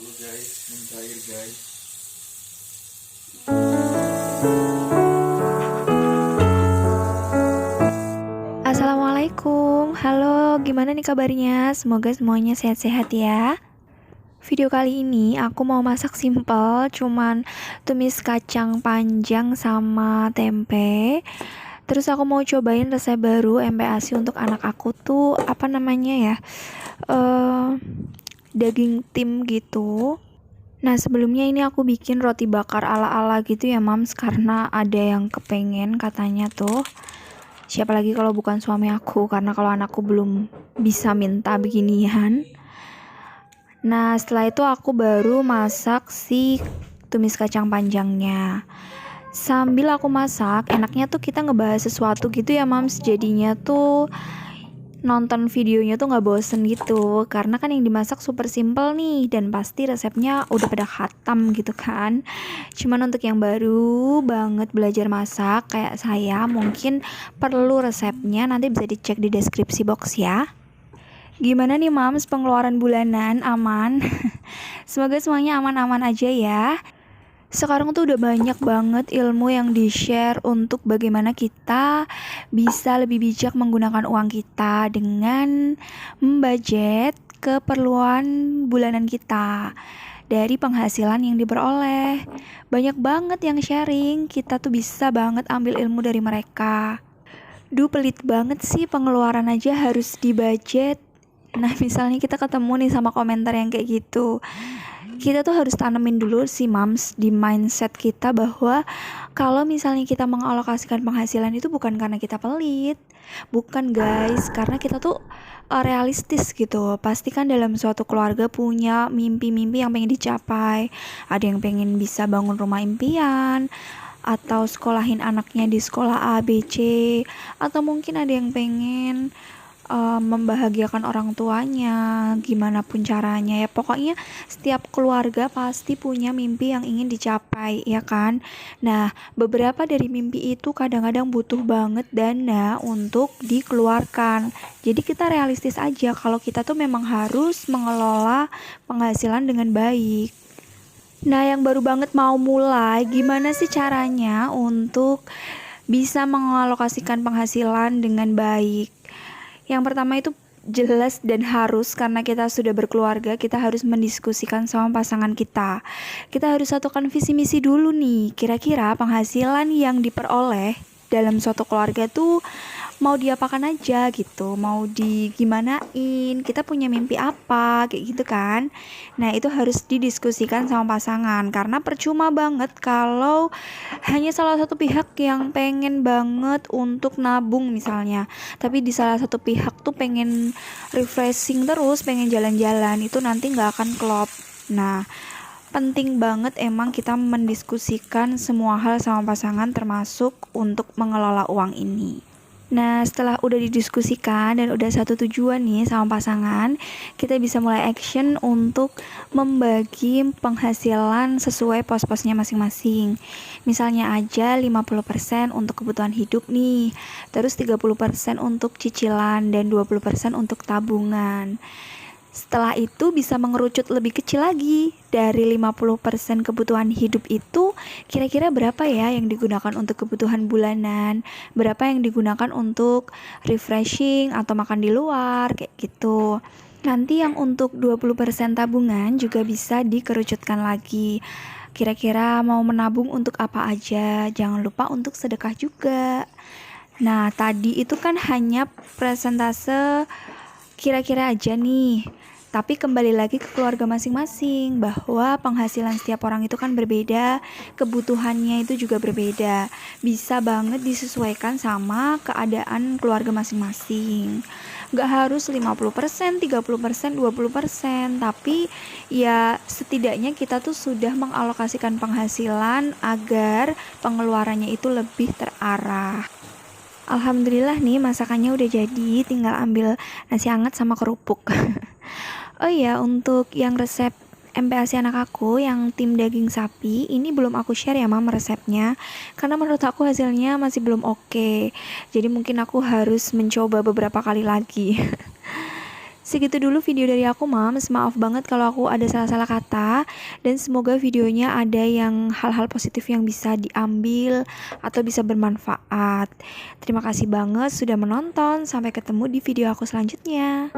Halo guys, mencair guys. Assalamualaikum, halo gimana nih kabarnya? Semoga semuanya sehat-sehat ya. Video kali ini aku mau masak simple, cuman tumis kacang panjang sama tempe. Terus aku mau cobain resep baru MPASI untuk anak aku tuh apa namanya ya? eh Daging tim gitu. Nah sebelumnya ini aku bikin roti bakar ala-ala gitu ya mams, karena ada yang kepengen katanya tuh. Siapa lagi kalau bukan suami aku, karena kalau anakku belum bisa minta beginian. Nah setelah itu aku baru masak si tumis kacang panjangnya. Sambil aku masak, enaknya tuh kita ngebahas sesuatu gitu ya mams. Jadinya tuh nonton videonya tuh nggak bosen gitu, karena kan yang dimasak super simple nih, dan pasti resepnya udah pada khatam gitu kan. Cuman untuk yang baru banget belajar masak kayak saya, mungkin perlu resepnya, nanti bisa dicek di deskripsi box ya. Gimana nih mams, pengeluaran bulanan aman? Semoga semuanya aman-aman aja ya. Sekarang tuh udah banyak banget ilmu yang di-share untuk bagaimana kita bisa lebih bijak menggunakan uang kita dengan membudget keperluan bulanan kita dari penghasilan yang diperoleh. Banyak banget yang sharing, kita tuh bisa banget ambil ilmu dari mereka. Duh, pelit banget sih, pengeluaran aja harus dibudget. Nah, misalnya kita ketemu nih sama komentar yang kayak gitu, kita tuh harus tanemin dulu sih mams di mindset kita bahwa kalau misalnya kita mengalokasikan penghasilan itu bukan karena kita pelit, bukan guys, karena kita tuh realistis gitu. Pasti kan dalam suatu keluarga punya mimpi-mimpi yang pengen dicapai. Ada yang pengen bisa bangun rumah impian, atau sekolahin anaknya di sekolah A, B, C, atau mungkin ada yang pengen membahagiakan orang tuanya, gimana pun caranya ya. Pokoknya setiap keluarga pasti punya mimpi yang ingin dicapai, ya kan? Nah, beberapa dari mimpi itu kadang-kadang butuh banget dana untuk dikeluarkan. Jadi kita realistis aja kalau kita tuh memang harus mengelola penghasilan dengan baik. Nah, yang baru banget mau mulai, gimana sih caranya untuk bisa mengalokasikan penghasilan dengan baik? Yang pertama itu jelas dan harus, karena kita sudah berkeluarga, kita harus mendiskusikan sama pasangan kita. Kita harus satukan visi misi dulu nih. Kira-kira penghasilan yang diperoleh dalam suatu keluarga tuh mau diapakan aja gitu, mau digimanain, kita punya mimpi apa, kayak gitu kan. Nah itu harus didiskusikan sama pasangan, karena percuma banget kalau hanya salah satu pihak yang pengen banget untuk nabung misalnya, tapi di salah satu pihak tuh pengen refreshing terus, pengen jalan-jalan, itu nanti nggak akan klop. Nah penting banget emang kita mendiskusikan semua hal sama pasangan, termasuk untuk mengelola uang ini. Nah, setelah udah didiskusikan dan udah satu tujuan nih sama pasangan, kita bisa mulai action untuk membagi penghasilan sesuai pos-posnya masing-masing. Misalnya aja 50% untuk kebutuhan hidup nih, terus 30% untuk cicilan, dan 20% untuk tabungan. Setelah itu bisa mengerucut lebih kecil lagi. Dari 50% kebutuhan hidup itu, kira-kira berapa ya yang digunakan untuk kebutuhan bulanan, berapa yang digunakan untuk refreshing atau makan di luar, kayak gitu. Nanti yang untuk 20% tabungan juga bisa dikerucutkan lagi. Kira-kira mau menabung untuk apa aja, jangan lupa untuk sedekah juga. Nah, tadi itu kan hanya presentase kira-kira aja nih. Tapi kembali lagi ke keluarga masing-masing, bahwa penghasilan setiap orang itu kan berbeda, kebutuhannya itu juga berbeda. Bisa banget disesuaikan sama keadaan keluarga masing-masing. Gak harus 50%, 30%, 20%, tapi ya setidaknya kita tuh sudah mengalokasikan penghasilan agar pengeluarannya itu lebih terarah. Alhamdulillah nih masakannya udah jadi, tinggal ambil nasi hangat sama kerupuk. Oh iya, untuk yang resep MPASI anak aku yang tim daging sapi, ini belum aku share ya mam resepnya, karena menurut aku hasilnya masih belum oke. Jadi mungkin aku harus mencoba beberapa kali lagi. Segitu dulu video dari aku, Mams. Maaf banget kalau aku ada salah-salah kata, dan semoga videonya ada yang hal-hal positif yang bisa diambil atau bisa bermanfaat. Terima kasih banget sudah menonton. Sampai ketemu di video aku selanjutnya.